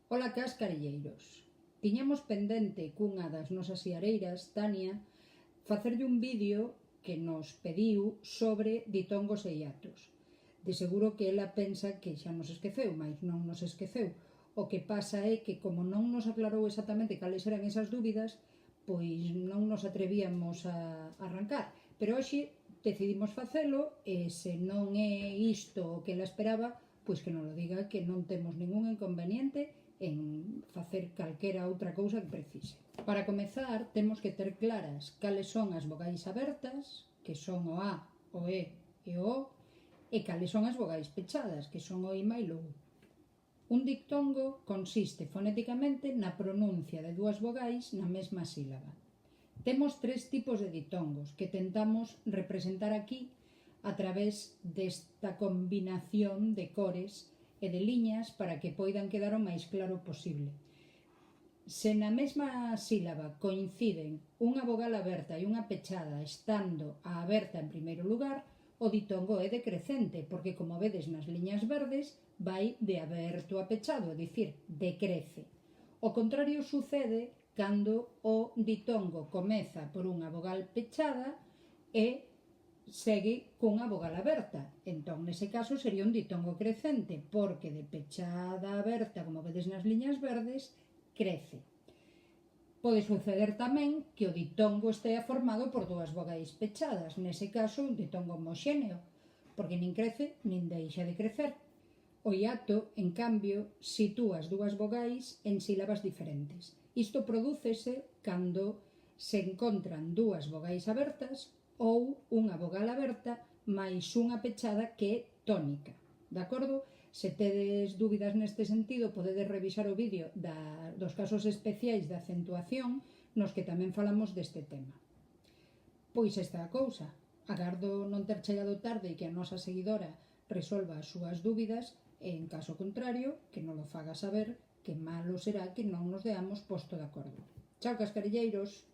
Ola, cascarelleiros. Tiñamos pendente cunha das nosas iareiras, Tania, facerlle un vídeo que nos pediu sobre ditongos e hiatos. De seguro que ela pensa que xa nos esqueceu, mais non nos esqueceu. O que pasa é que, como non nos aclarou exactamente cales eran esas dúbidas, pois non nos atrevíamos a arrancar. Pero hoxe decidimos facelo e se non é isto o que ela esperaba, pois que non lo diga, que non temos ningún inconveniente en facer calquera outra cousa que precise. Para comezar, temos que ter claras cales son as vogais abertas, que son o A, o E e o O, e cales son as vogais pechadas, que son o I e o U. Un dictongo consiste fonéticamente na pronuncia de dúas vogais na mesma sílaba. Temos tres tipos de ditongos que tentamos representar aquí a través desta combinación de cores e de liñas para que poidan quedar o máis claro posible. Se na mesma sílaba coinciden unha vogal aberta e unha pechada estando a aberta en primeiro lugar, o ditongo é decrecente, porque, como vedes nas liñas verdes, vai de aberto a pechado, é dicir, decrece. O contrario sucede cando o ditongo comeza por unha vogal pechada e segue cunha vogal aberta. Entón, nese caso, sería un ditongo crecente, porque de pechada a aberta, como vedes nas liñas verdes, crece. Pode suceder tamén que o ditongo estea formado por dúas vogais pechadas, nese caso un ditongo homoxéneo, porque nin crece nin deixa de crecer. O hiato, en cambio, sitúa as dúas vogais en sílabas diferentes. Isto prodúcese cando se encontran dúas vogais abertas ou unha vogal aberta máis unha pechada que é tónica. De acordo? Se tedes dúbidas neste sentido, podedes revisar o vídeo dos casos especiais de acentuación nos que tamén falamos deste tema. Pois esta é a cousa. Agardo non ter chegado tarde e que a nosa seguidora resolva as súas dúbidas e, en caso contrario, que non lo faga saber, que malo será que non nos deamos posto de acordo. Chao, cascarelleiros!